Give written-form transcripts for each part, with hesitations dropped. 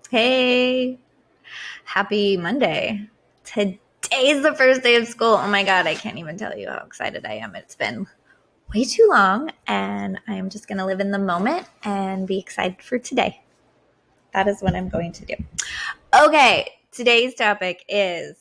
Hey, happy Monday. Today's the first day of school. Oh my God, I can't even tell you how excited I am. It's been way too long, and I'm just going to live in the moment and be excited for today. That is what I'm going to do. Okay, today's topic is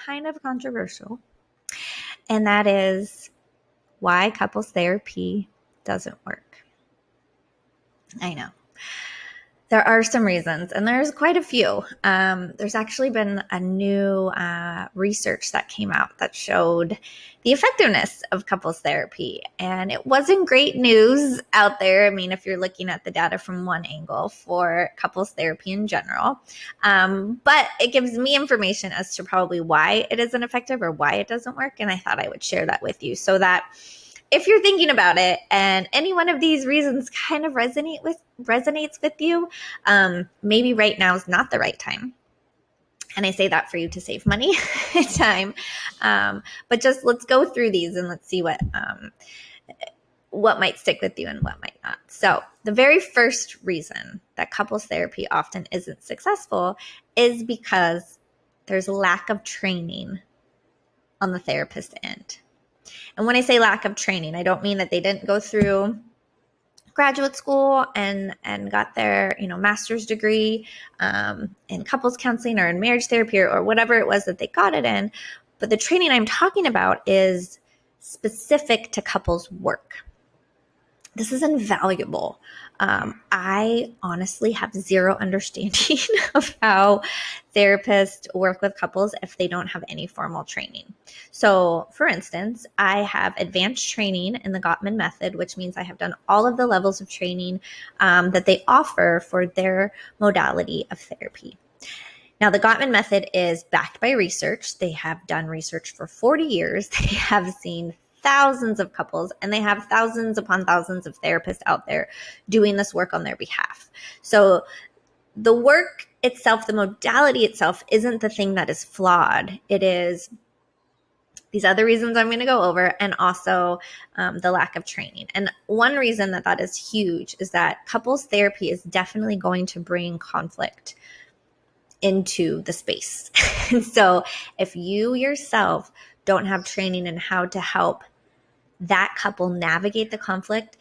kind of controversial, and that is why couples therapy doesn't work. I know. There are some reasons, and there's quite a few. There's actually been a new research that came out that showed the effectiveness of couples therapy, and it wasn't great news out there. I mean, if you're looking at the data from one angle for couples therapy in general, but it gives me information as to probably why it isn't effective or why it doesn't work, and I thought I would share that with you so that if you're thinking about it and any one of these reasons kind of resonates with you, maybe right now is not the right time. And I say that for you to save money and time. But just let's go through these and let's see what might stick with you and what might not. So the very first reason that couples therapy often isn't successful is because there's a lack of training on the therapist end. And when I say lack of training, I don't mean that they didn't go through graduate school and got their master's degree in couples counseling or in marriage therapy or whatever it was that they got it in. But the training I'm talking about is specific to couples work. This is invaluable. I honestly have zero understanding of how therapists work with couples if they don't have any formal training. So, for instance, I have advanced training in the Gottman method, which means I have done all of the levels of training that they offer for their modality of therapy. Now, the Gottman method is backed by research. They have done research for 40 years. They have seen thousands of couples, and they have thousands upon thousands of therapists out there doing this work on their behalf. So the work itself, the modality itself, isn't the thing that is flawed. It is these other reasons I'm going to go over, and also the lack of training. And one reason that is huge is that couples therapy is definitely going to bring conflict into the space. So if you yourself don't have training in how to help that couple navigate the conflict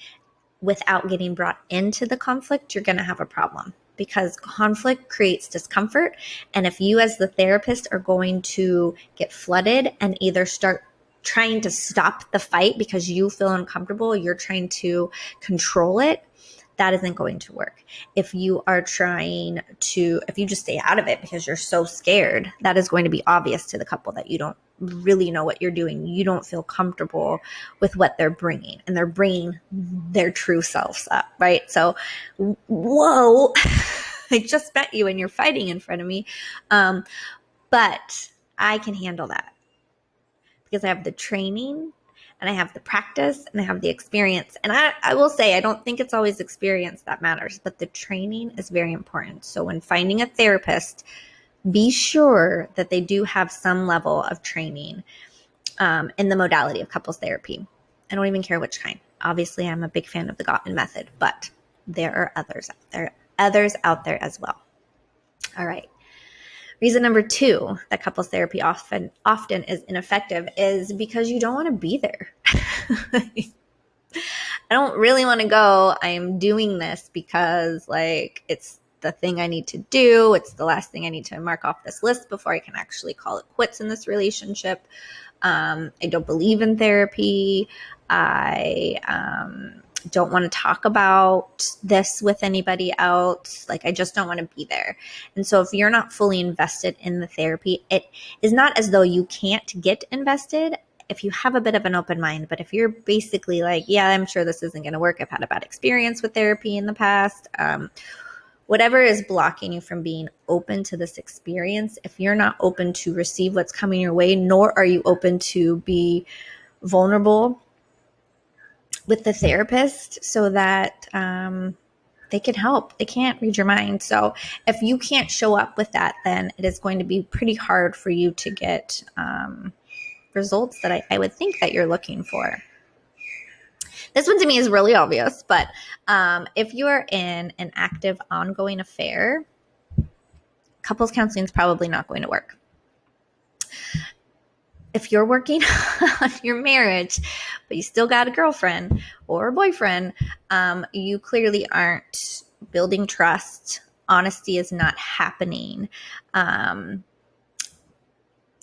without getting brought into the conflict, you're going to have a problem, because conflict creates discomfort. And if you as the therapist are going to get flooded and either start trying to stop the fight because you feel uncomfortable, you're trying to control it, that isn't going to work. If you just stay out of it because you're so scared, that is going to be obvious to the couple that you don't really know what you're doing. You don't feel comfortable with what they're bringing, and they're bringing their true selves up, right? So, whoa, I just met you and you're fighting in front of me. But I can handle that because I have the training and I have the practice and I have the experience. And I will say, I don't think it's always experience that matters, but the training is very important. So when finding a therapist, be sure that they do have some level of training in the modality of couples therapy. I don't even care which kind. Obviously, I'm a big fan of the Gottman method, but there are others out there as well. All right. Reason number 2 that couples therapy often is ineffective is because you don't want to be there. I don't really want to go. I am doing this because it's the thing I need to do. It's the last thing I need to mark off this list before I can actually call it quits in this relationship. I don't believe in therapy. I don't want to talk about this with anybody else. I just don't want to be there. And so if you're not fully invested in the therapy, it is not as though you can't get invested if you have a bit of an open mind. But if you're basically yeah, I'm sure this isn't going to work. I've had a bad experience with therapy in the past. Whatever is blocking you from being open to this experience, if you're not open to receive what's coming your way, nor are you open to be vulnerable with the therapist so that they can help. They can't read your mind. So if you can't show up with that, then it is going to be pretty hard for you to get results that I would think that you're looking for. This one to me is really obvious, but if you are in an active, ongoing affair, couples counseling is probably not going to work. If you're working on your marriage, but you still got a girlfriend or a boyfriend, you clearly aren't building trust. Honesty is not happening. So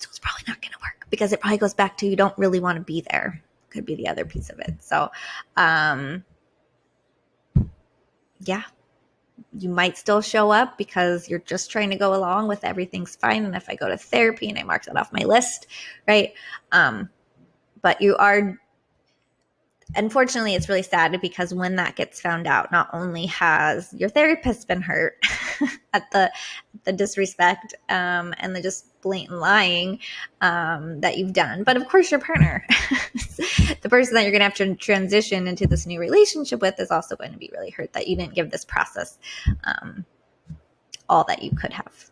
it's probably not going to work, because it probably goes back to you don't really want to be there. Could be the other piece of it. So, yeah. You might still show up because you're just trying to go along with everything's fine. And if I go to therapy and I mark that off my list, right? But you are, unfortunately, it's really sad, because when that gets found out, not only has your therapist been hurt at the disrespect and the just blatant lying that you've done, but of course your partner, the person that you're going to have to transition into this new relationship with, is also going to be really hurt that you didn't give this process all that you could have.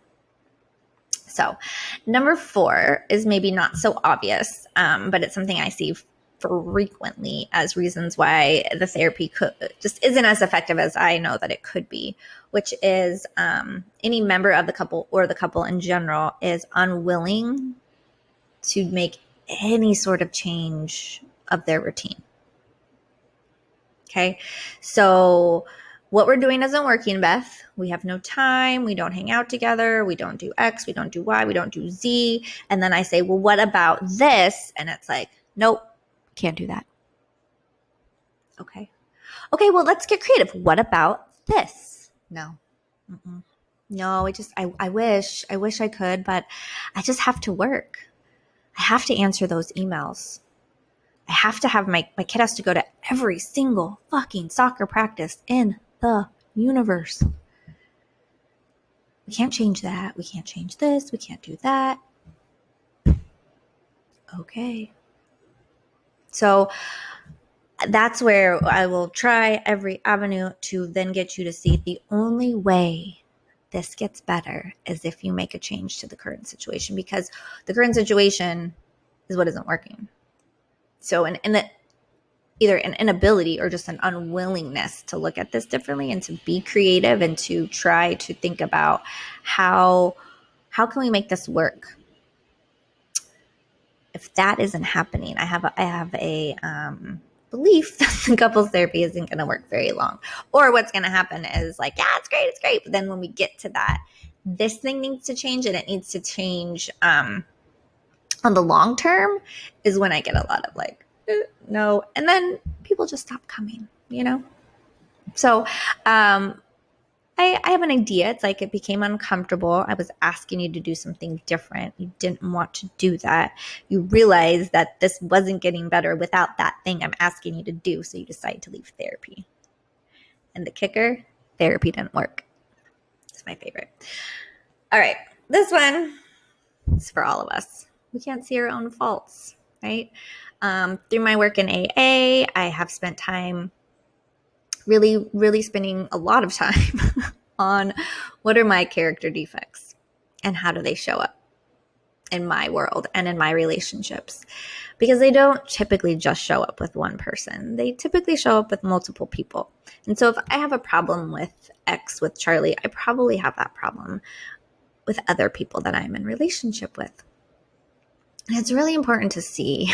So number 4 is maybe not so obvious, but it's something I see frequently as reasons why the therapy just isn't as effective as I know that it could be, which is any member of the couple or the couple in general is unwilling to make any sort of change of their routine. Okay, so what we're doing isn't working, Beth. We have no time. We don't hang out together. We don't do X. We don't do Y. We don't do Z. And then I say, well, what about this? And it's like, nope, can't do that. Okay. Okay, well, let's get creative. What about this? No. Mm-mm. No, I wish I could, but I just have to work. I have to answer those emails. I have to have my kid has to go to every single fucking soccer practice in the universe. We can't change that. We can't change this. We can't do that. Okay. So that's where I will try every avenue to then get you to see the only way this gets better is if you make a change to the current situation, because the current situation is what isn't working. So either an inability or just an unwillingness to look at this differently and to be creative and to try to think about how can we make this work. If that isn't happening, I have a belief that the couples therapy isn't going to work very long. Or what's going to happen is like, yeah, it's great. But then when we get to that, this thing needs to change, and it needs to change on the long term, is when I get a lot of like, no. And then people just stop coming, So I have an idea. It's like it became uncomfortable. I was asking you to do something different. You didn't want to do that. You realized that this wasn't getting better without that thing I'm asking you to do. So you decided to leave therapy. And the kicker, therapy didn't work. It's my favorite. All right. This one is for all of us. We can't see our own faults, right? Through my work in AA, I have spent time really, really spending a lot of time on what are my character defects and how do they show up in my world and in my relationships, because they don't typically just show up with one person. They typically show up with multiple people. And so if I have a problem with X with Charlie, I probably have that problem with other people that I'm in relationship with. And it's really important to see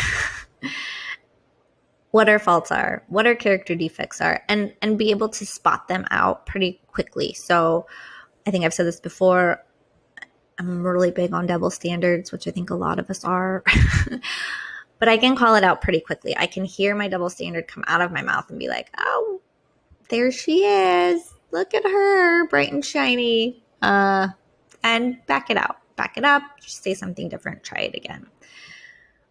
what our faults are, what our character defects are, and be able to spot them out pretty quickly. So I think I've said this before. I'm really big on double standards, which I think a lot of us are. But I can call it out pretty quickly. I can hear my double standard come out of my mouth and be like, oh, there she is. Look at her, bright and shiny. And back it out. Back it up. Just say something different. Try it again.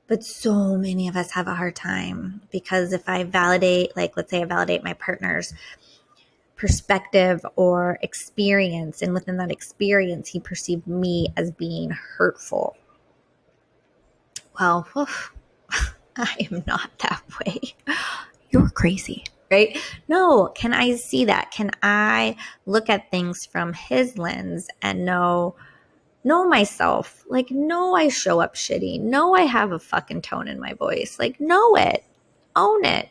But so many of us have a hard time, because if I validate, like let's say I validate my partner's perspective or experience, and within that experience, he perceived me as being hurtful. Well, I am not that way. You're crazy, right? No, can I see that? Can I look at things from his lens and know myself? Like, no, I show up shitty. No, I have a fucking tone in my voice. Like, know it. Own it.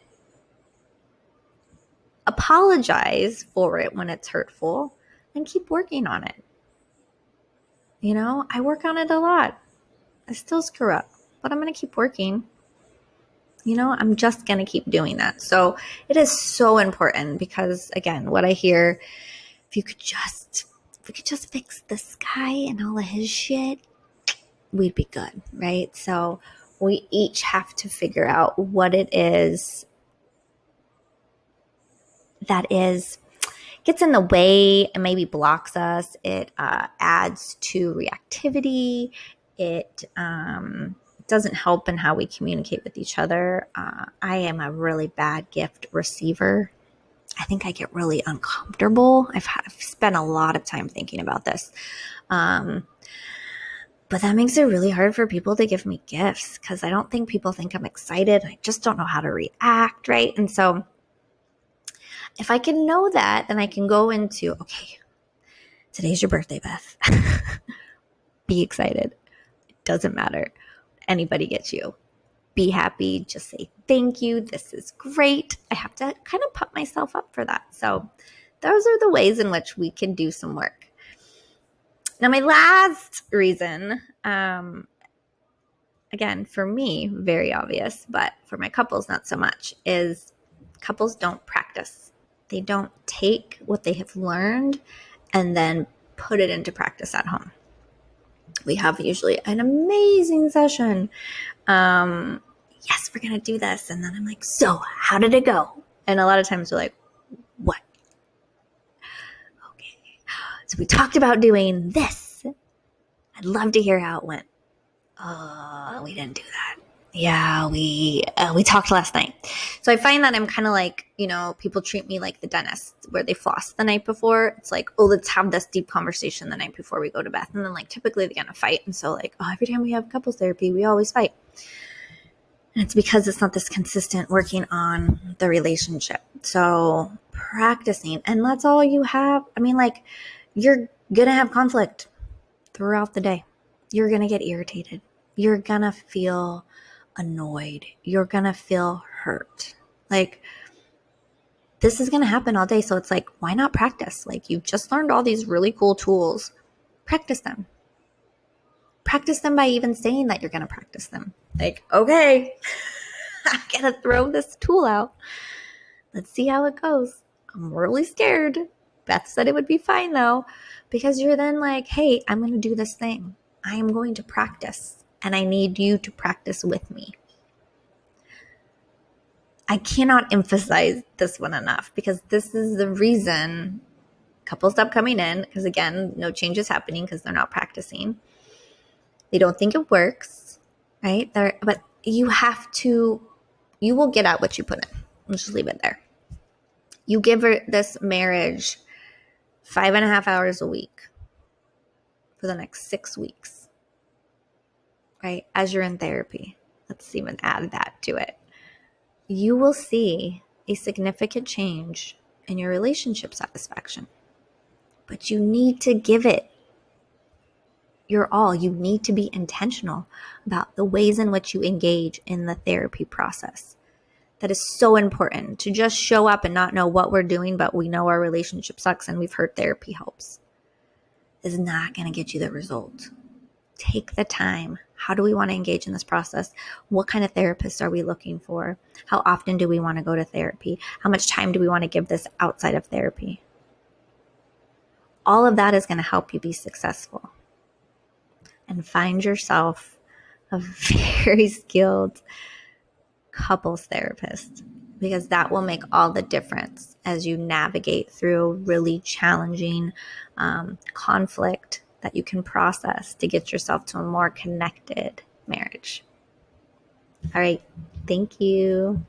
Apologize for it when it's hurtful and keep working on it. I work on it a lot. I still screw up, but I'm going to keep working. I'm just going to keep doing that. So it is so important because, again, what I hear, if we could just fix this guy and all of his shit, we'd be good, right? So we each have to figure out what it is that gets in the way and maybe blocks us. It adds to reactivity. It doesn't help in how we communicate with each other. I am a really bad gift receiver. I think I get really uncomfortable. I've spent a lot of time thinking about this. But that makes it really hard for people to give me gifts because I don't think people think I'm excited. I just don't know how to react, right? And so if I can know that, then I can go into, okay, today's your birthday, Beth. Be excited. It doesn't matter. Anybody gets you. Be happy. Just say thank you. This is great. I have to kind of put myself up for that. So those are the ways in which we can do some work. Now, my last reason, again, for me, very obvious, but for my couples, not so much, is couples don't practice. They don't take what they have learned and then put it into practice at home. We have usually an amazing session. Yes, we're going to do this. And then I'm like, so how did it go? And a lot of times we're like, what? Okay. So we talked about doing this. I'd love to hear how it went. We didn't do that. Yeah, we talked last night. So I find that I'm kind of like, people treat me like the dentist where they floss the night before. It's like, oh, let's have this deep conversation the night before we go to Beth. And then like typically they're going to fight. And so like, every time we have couples therapy, we always fight. And it's because it's not this consistent working on the relationship. So practicing, and that's all you have. I mean, like, you're going to have conflict throughout the day. You're going to get irritated. You're going to feel annoyed. You're going to feel hurt. Like, this is going to happen all day. So it's like, why not practice? Like, you've just learned all these really cool tools. Practice them. Practice them by even saying that you're going to practice them. Like, okay, I got to throw this tool out. Let's see how it goes. I'm really scared. Beth said it would be fine though, because you're then like, hey, I'm going to do this thing. I am going to practice, and I need you to practice with me. I cannot emphasize this one enough, because this is the reason couples stop coming in, because again, no change is happening because they're not practicing. They don't think it works, right? But you will get out what you put in. Let's just leave it there. You give her this marriage 5.5 hours a week for the next 6 weeks, right? As you're in therapy, let's even add that to it. You will see a significant change in your relationship satisfaction, but you need to give it your all. You need to be intentional about the ways in which you engage in the therapy process. That is so important. To just show up and not know what we're doing, but we know our relationship sucks and we've heard therapy helps, is not going to get you the result. Take the time. How do we want to engage in this process? What kind of therapist are we looking for? How often do we want to go to therapy? How much time do we want to give this outside of therapy? All of that is going to help you be successful and find yourself a very skilled couples therapist, because that will make all the difference as you navigate through really challenging conflict that you can process to get yourself to a more connected marriage. All right. Thank you.